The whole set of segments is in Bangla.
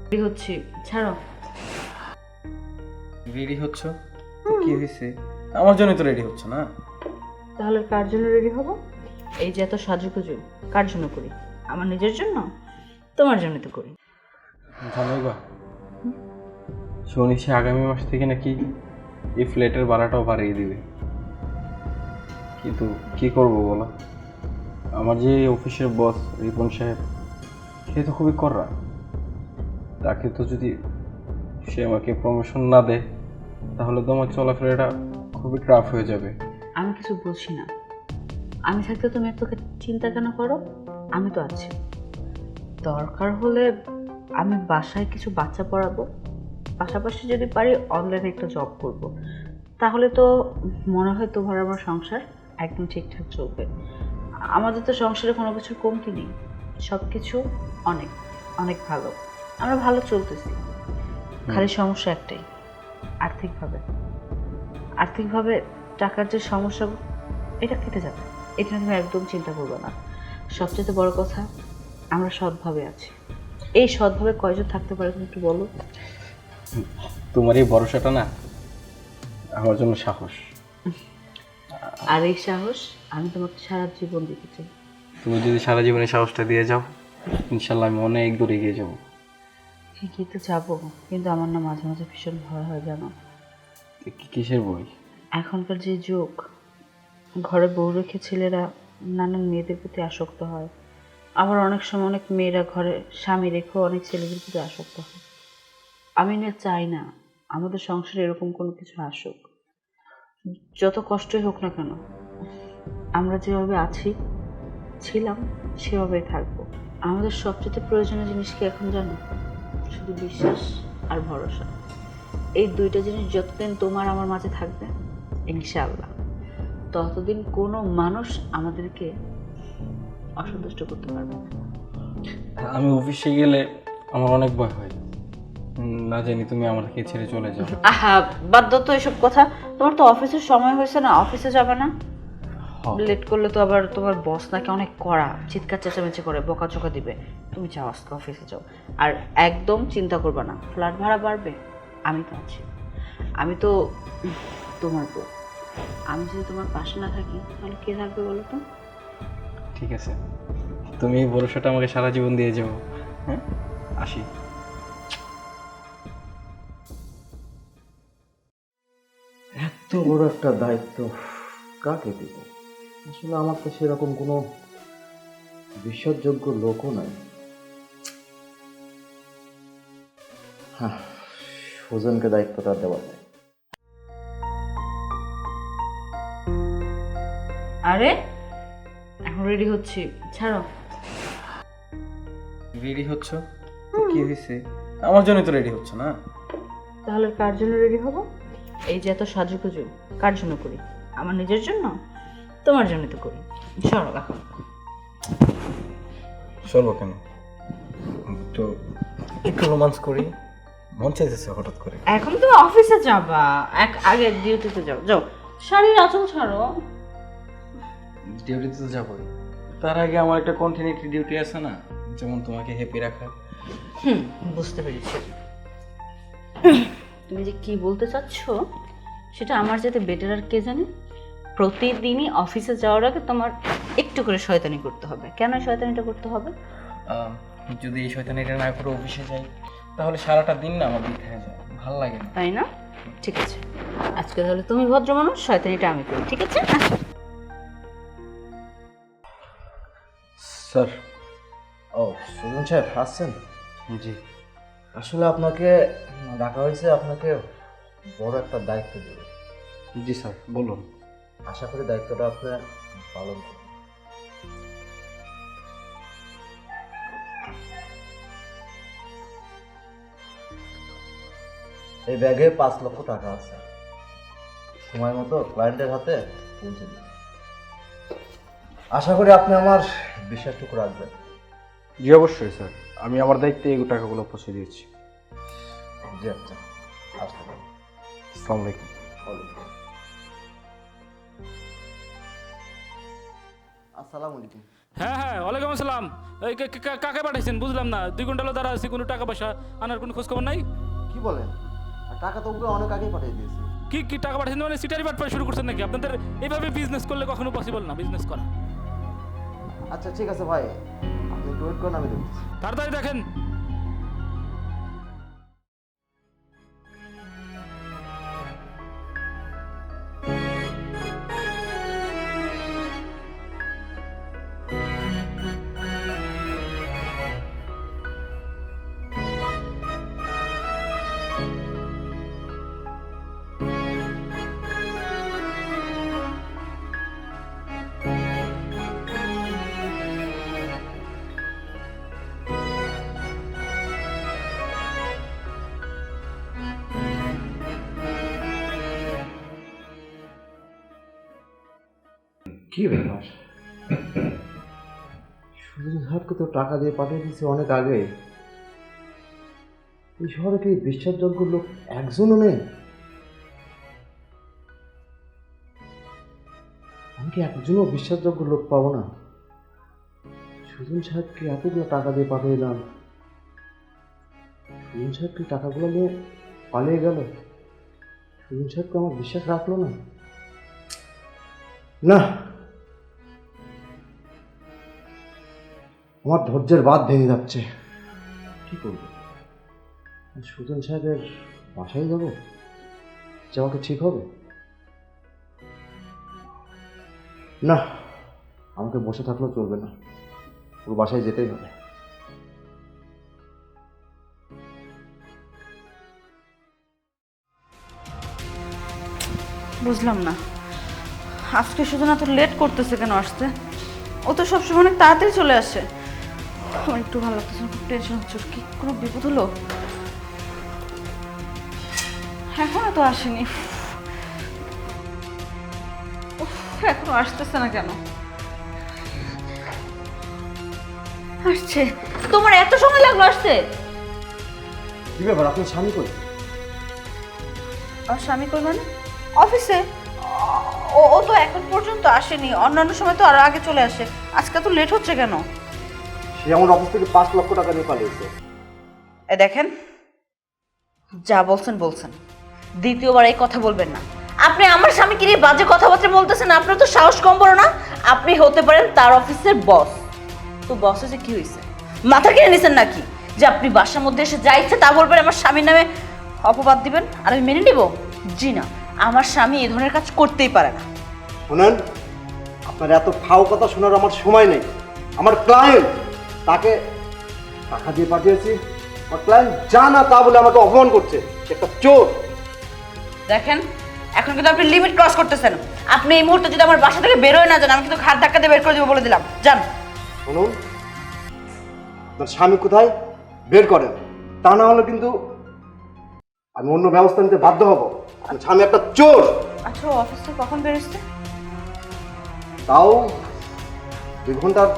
রেডি হচ্ছি, ছাড়ো। রেডি হচ্ছ তো কি হয়েছে? আমার জন্য তো রেডি হচ্ছে না। তাহলে কার জন্য রেডি হবো? এই যে এত সাজুগুজু কার জন্য করি? আমার নিজের জন্য? তোমার জন্য তো করি। জানাইবা শুনেছি আগামী মাস থেকে নাকি এই ফ্ল্যাটের ভাড়াটাও বাড়িয়ে দিবে, কিন্তু কি করব বলো? আমার যে অফিসের বস রিপন সাহেব, সে তো খুবই কড়া। তাকে তো যদি সে আমাকে প্রমোশন না দেয় তাহলে তো আমার চলাফেরাটা খুবই টাফ হয়ে যাবে। আমি কিছু বুঝি না। আমি থাকতে তুমি তোকে চিন্তা কেন করো? আমি তো আছি। দরকার হলে আমি বাসায় কিছু বাচ্চা পড়াবো, পাশাপাশি যদি পারি অনলাইনে একটা জব করব। তাহলে তো মনে হয় তোমার আমার সংসার একদম ঠিকঠাক চলবে। আমাদের তো সংসারে কোনো কিছুর কমতি নেই, সব কিছু অনেক অনেক ভালো। আমরা ভালো চলতেছি। খালি সমস্যা একটাই, আর্থিকভাবে। আর্থিকভাবে টাকার যে সমস্যা, এটা কেটে যাবে। এটা নিয়ে তুমি একদম চিন্তা করবে না। সবচেয়ে বড় কথা, আমরা সৎভাবে আছি। এই সৎভাবে কয়জন থাকতে পারে তুমি একটু বলো? তোমার এই ভরসাটা না আমার জন্য সাহস। আর এই সাহস আমি তোমাকে সারা জীবন দিতে চাই। তুমি যদি সারা জীবনে সাহসটা দিয়ে যাও, ইনশাল্লাহ আমি অনেক দূর এগিয়ে যাবো। ঠিকই তো যাবো, কিন্তু আমার না মাঝে মাঝে ভীষণ ভয় হয় জানো। কিসের বই? এখনকার যে যুগ, ঘরে বউ রেখে ছেলেরা নানান মেয়েদের প্রতি আসক্ত হয়। আবার অনেক সময় অনেক মেয়েরা ঘরে স্বামী রেখেও অনেক ছেলেদের প্রতি আসক্ত হয়। আমি না চাই না আমাদের সংসারে এরকম কোনো কিছু আসুক। যত কষ্টই হোক না কেন, আমরা যেভাবে আছি, ছিলাম, সেভাবেই থাকবো। আমাদের সবচেয়ে প্রয়োজনীয় জিনিস কি এখন জানো? শুধু বিশ্বাস আর ভরসা। এই দুইটা জিনিস যতদিন তোমার আমার মাঝে থাকবে, ইনশাআল্লাহ ততদিন কোনো মানুষ আমাদেরকে অসন্তুষ্ট করতে পারবে না। আমি অফিসে গেলে আমার অনেক ভয় হয়, না জানি তুমি আমাকে ছেড়ে চলে যাও। আহা, বাদ দাও তো এসব কথা। তোমার তো অফিসের সময় হয়েছে না, অফিসে যাবে না? লেট করলে তো আবার তোমার বস নাকি অনেক কড়া, চিৎকার চেঁচামেচি করে, বকাঝকা দিবে। তুমি যাও, আজকে অফিসে যাও। আর একদম চিন্তা করবে না, ফ্ল্যাট ভাড়া বাড়বে, আমি তো আছি। আমি তো তোমার বউ। আমি যদি তোমার পাশে না থাকি তাহলে কে থাকবে বলো তো? ঠিক আছে, তুমি এই ভরসাটা আমাকে সারা জীবন দিয়ে যাও। হ্যাঁ, আসি। এত বড় একটা দায়িত্ব কাকে দিব? আসলে আমার তো সেরকম কোনো বিশ্বাসযোগ্য লোকও নাই। হ্যাঁ, সুজনকে দায়িত্বটা দেওয়া যায়। আরে এখন রেডি হচ্ছি, ছাড়ো। রেডি হচ্ছ তো কি হয়েছে? আমার জন্য তো রেডি হচ্ছে না। তাহলে কার জন্য রেডি হবো? এই যে এত সাজুগুজু কার জন্য করি? আমার নিজের জন্য? তোমার জন্য তো করি। সরো এখন। চলবো কেন? তো একটু রোমান্স করি, মন চাইতেছে হঠাৎ করে। এখন তুমি অফিসে যাবা, আগে ডিউটিতে যাও, যাও। শাড়ির আঁচল ছাড়ো। ডিউটিতে তো যাবোই, তার আগে আমার একটা কন্টিনিউটি ডিউটি আছে না, যেমন তোমাকে হ্যাপি রাখা। হুম, বুঝতে পেরেছি। তুমি যে কি বলতে চাচ্ছ সেটা আমার যাতে বেটার আর কে জানে। প্রতিদিনই অফিসে যাওয়ার আগে তোমার একটু করে শয়তানি করতে হবে। কেন শয়তানিটা করতে হবে? যদি এই শয়তানিটা না করে অফিসে যাই তাহলে সারাটা দিন না আমার বৃথা হয়ে যায়, ভাল লাগে না। তাই না? ঠিক আছে, আজকে তাহলে তুমি ভদ্র মানুষ, শয়তানিটা আমি করি, ঠিক আছে? আসো। স্যার। ও, সুজন সাহেব আসছেন? জি। আসলে আপনাকে ডাকা হয়েছে, আপনাকে বড় একটা দায়িত্ব দেবে। জি স্যার, বলুন। আশা করি দায়িত্বটা আপনি পালন করবেন। এই ব্যাগে 5 লক্ষ টাকা আছে, সময় মতো ক্লায়েন্টের হাতে পৌঁছে দিন। আশা করি আপনি আমার বিশ্বাসটুকু রাখবেন। জি অবশ্যই স্যার, আমি আমার দায়িত্বে এই টাকাগুলো পৌঁছে দিয়েছি। জি আচ্ছা, আসতে পারেন। আসসালামু আলাইকুম। আসসালামু আলাইকুম। হ্যাঁ হ্যাঁ, ওয়ালাইকুম আসসালাম। এই কাকে পাঠাইছেন বুঝলাম না, 2 ঘন্টা হলো দাঁড়া আছি, কোনো টাকা পয়সা আনার কোনো খোঁজ খবর নাই। কি বলেন? আর টাকা তো উপরে অনেক আগেই পাঠিয়ে দিয়েছি। কি কি টাকা পাঠাইছেন মানে সিটারি বাট শুরু করছেন নাকি? আপনাদের এইভাবে বিজনেস করলে কখনো পসিবল না বিজনেস করা। আচ্ছা ঠিক আছে ভাই, আপনি একটু ওয়েট করেন, আমি দেখছি। তাড়াতাড়ি দেখেন। কি ব্যাপার? সুজন সাহেবকে তো টাকা দিয়ে পাঠিয়ে দিয়েছে অনেক আগে। এই শহরে কি বিশ্বাসযোগ্য লোক একজনও নেই? আমি কি একজনও বিশ্বাসযোগ্য লোক পাবো না? সুজন সাহেবকে এতগুলো টাকা দিয়ে পাঠিয়ে দিলাম, সুজন সাহেব কি টাকাগুলো নিয়ে পালিয়ে গেল? সুজন সাহেবকে আমার বিশ্বাস রাখলো না। না, আমার ধৈর্যের বাঁধ ভেঙে যাচ্ছে। কি করব? সুজন সাহেবের বাসায় যাব, যাওয়াকে ঠিক হবে? না, আমাকে বসে থাকলেও চলবে না, ওর বাসায় যেতেই হবে। বুঝলাম না আজকে সুজন এত লেট করতেছে কেন আসতে? ও তো সবসময় অনেক তাড়াতাড়ি চলে আসে। আমার একটু ভালো লাগতেছে না, খুব টেনশন হচ্ছে। ওর কি কোনো বিপদ হলো? এখনো তো আসেনি। উফ, এখনো আসতেছে না কেন? আসছে। তোমার এত সময় লাগলো আসতে? কি ব্যাপার, আপনার স্বামী কই? আর স্বামী কই মানে? অফিসে। ও ও তো এখন পর্যন্ত আসেনি, অন্যান্য সময় তো আরো আগে চলে আসে। আজকে তো লেট হচ্ছে কেন? সে আমার অফিস থেকে 5 লক্ষ টাকা নিয়ে পালিয়েছে। এ দেখেন, যা বলছেন বলছেন, দ্বিতীয়বার এই কথা বলবেন না। আপনি আমার স্বামীকে নিয়ে বাজে কথাবার্তা বলতেছেন, আপনার তো সাহস কম বড় না? আপনি হতে পারেন তার অফিসের বস। তো বসে যে কি হয়েছে, মাথা কিনে নিছেন নাকি যে আপনি বাসার মধ্যে এসে যা ইচ্ছে তা বলবেন, আমার স্বামীর নামে অপবাদ দিবেন আর আমি মেনে নিব? জি না, আমার স্বামী এই ধরনের কাজ করতেই পারে না। শুনেন, আপনার এত ফাও কথা শোনার আমার সময় নেই। আমার ক্লায়েন্ট, তাকে টাকা দিয়ে পাঠিয়েছি, আমার ক্লায়েন্ট যা না তা বলে আমাকে অপমান করছে। সে একটা চোর। দেখেন, এখন কিন্তু আপনি লিমিট ক্রস করতেছেন। আপনি এই মুহূর্তে যদি আমার বাসা থেকে বেরোয় না যান, আমি কিন্তু ঘাট ধাক্কা দিয়ে বের করে দেবো বলে দিলাম। যান। শুনুন, আপনার স্বামী কোথায় বের করেন, তা না হলে কিন্তু আমি অন্য ব্যবস্থা নিতে বাধ্য হব। আপনার স্বামী একটা চোর। আচ্ছা, ও অফিস থেকে কখন বেরোচ্ছে? তাও 2 ঘন্টার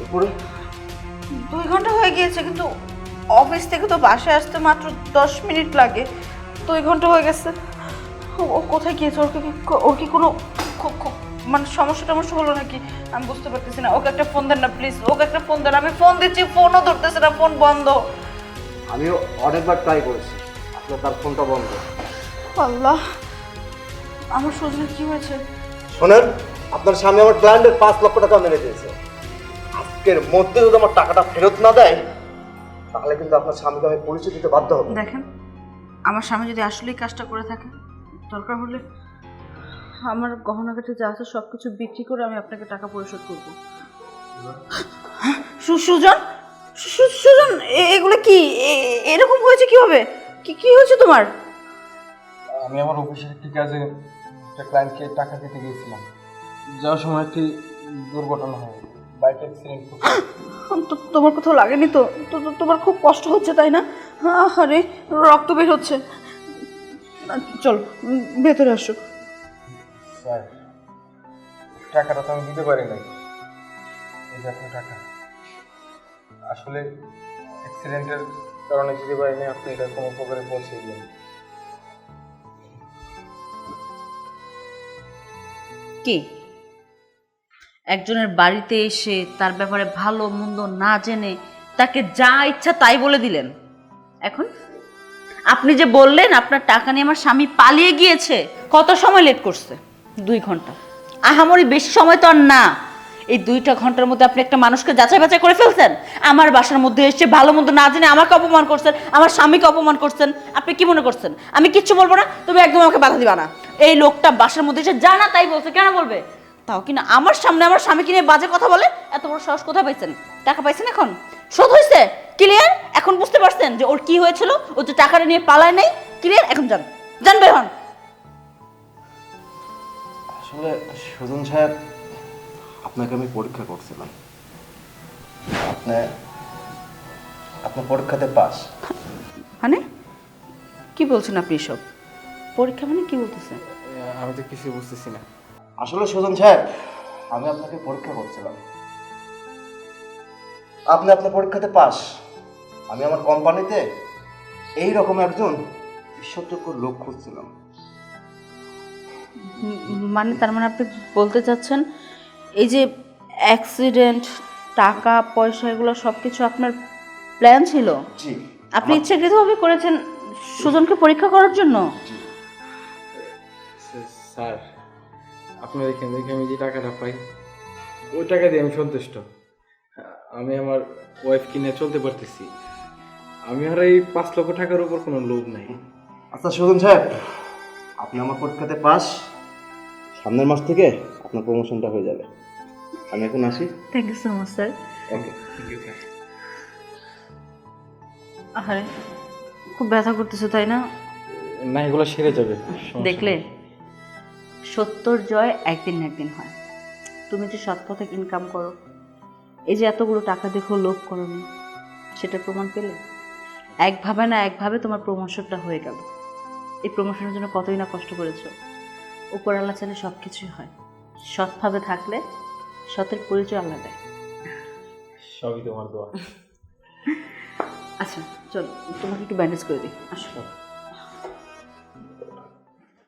উপরে। 2 ঘন্টা হয়ে গিয়েছে, কিন্তু অফিস থেকে তো বাসায় আসতে মাত্র 10 মিনিট লাগে। 2 ঘন্টা হয়ে গেছে। ও কোথায় গিয়েছে? ওর কি কোনো মানে সমস্যা টমস্যা হলো নাকি? আমি বুঝতে পারতেছি না। ওকে একটা ফোন দেন না প্লিজ, ওকে একটা ফোন দেন। আমি ফোন দিচ্ছি, ফোনও ধরতেছে না, ফোন বন্ধ। আমিও অনেকবার ট্রাই করেছি, আসলে তার ফোনটা বন্ধ। আল্লাহ, আমার সজনের কি হয়েছে? শোনেন, আপনার স্বামী আমার ক্লায়েন্টের 5 লক্ষ টাকা মেরে দিয়েছে। আজকের মধ্যে যদি আমার টাকাটা ফেরত না দেয়, তাহলে কিন্তু আপনার স্বামীকে আমি পরিচয় দিতে বাধ্য হব। দেখেন, আমার স্বামী যদি আসলেই কাজটা করে থাকে, দরকার হলে আমার গহনাগাটি যা আছে সব কিছু বিক্রি করে আমি আপনাকে টাকা পরিশোধ করব। সুজন, সুজন, এগুলো কি? এরকম হয়েছে কিভাবে? কি হয়েছে তোমার? আমি আমার অফিসের একটি কাজে একটা ক্লায়েন্টকে টাকা দিতে গিয়েছিলাম, যাওয়ার সময় একটি দুর্ঘটনা হয়, বাইক অ্যাক্সিডেন্ট। তোমার কোথাও লাগেনি তো? তোমার খুব কষ্ট হচ্ছে তাই না? আরে রক্ত বের হচ্ছে। চল, ভেতরে আসো। স্যার, টাকাটা তো আমি দিতে পারি নাই। এই যে আপনার টাকা, আসলে অ্যাক্সিডেন্টের কারণে দিতে পারিনি। আপনি এটা কোনো প্রকারে পৌঁছে দিলেন। কি একজনের বাড়িতে এসে তার ব্যাপারে ভালো মন্দ না জেনে তাকে যা ইচ্ছা তাই বলে দিলেন। এখন আপনি যে বললেন আপনার টাকা নিয়ে আমার স্বামী পালিয়ে গিয়েছে, কত সময় লেট করছে? 2 ঘন্টা। আহামরি বেশি সময় তো আর না। এই 2টা ঘন্টার মধ্যে আপনি একটা মানুষকে যাচাই বাছাই করে ফেলছেন। আমার বাসার মধ্যে এসে ভালো মন্দ না জেনে আমাকে অপমান করছেন, আমার স্বামীকে অপমান করছেন। আপনি কি মনে করছেন আমি কিচ্ছু বলবো না? তুমি একদম আমাকে বাধা দিবা না। এই লোকটা বাসার মধ্যে এসে যা না তাই বলছে, কেন বলবে? তাও কিনা আমার সামনে আমার স্বামীকে নিয়ে বাজে কথা বলে। এত বড় সাহস কোথায় পাইছেন? টাকা পাইছেন এখন? শোধ হয়েছে? ক্লিয়ার? এখন বুঝতে পারছেন যে ওর কি হয়েছিল? ও যে টাকাটা নিয়ে পালায় নাই। ক্লিয়ার? এখন যান, যান বের হন। আসলে সুজন সাহেব, আপনাকে আমি পরীক্ষা করছিলাম। আপনি আপনার পরীক্ষাতে পাস। মানে কি বলছেন আপনি এসব? পরীক্ষা মানে কি বলতেছেন? আমি তো কিছু বুঝতেছি না। আসলে সুজন সাহেব, আমি আপনাকে পরীক্ষা করছিলাম। আপনি আপনার পরীক্ষাতে পাস। আমি আমার কোম্পানিতে এই রকম একজন বিশ্বাসযোগ্য লোক খুঁজছিলাম। মানে তার মানে আপনি বলতে চাচ্ছেন এই যে অ্যাক্সিডেন্ট, টাকা পয়সা, এগুলো সব কিছু আপনার প্ল্যান ছিল? জি। আপনি ইচ্ছাকৃতভাবে করেছেন সুজনকে পরীক্ষা করার জন্য? স্যার, আপনার এখান থেকে আমি যে টাকাটা পাই ওই টাকা দিয়ে আমি সন্তুষ্ট। আমি আমার ওয়াইফ কিনে চলতে পারতেছি। আমি আর এই 5 লক্ষ টাকার উপর কোনো লোভ নাই। আচ্ছা সুজন সাহেব, আপনি আমার পরীক্ষাতে পাস। সামনের মাস থেকে আপনার প্রমোশনটা হয়ে যাবে। আমি এখন আসি। Thank you so much sir. Okay. Thank you sir. আরে খুব ব্যথা করতেছে তাই না? না, এগুলো সেরে যাবে। সমস্যা দেখলে নেই। সত্যর জয় একদিন না একদিন হয়। তুমি যে সৎ পথে ইনকাম করো, এই যে এতগুলো টাকা দেখো লোভ করোনি, সেটা প্রমাণ পেলে একভাবে না একভাবে তোমার প্রমোশনটা হয়ে গেল। এই প্রমোশনের জন্য কতই না কষ্ট করেছো। উপরওয়ালা চাইলে সব কিছুই হয়। সৎভাবে থাকলে সতের পরিচয় আল্লাহ দেয়। সবই তোমার দোয়া। আচ্ছা চল, তোমাকে একটু ব্যান্ডেজ করে দিই। আসো।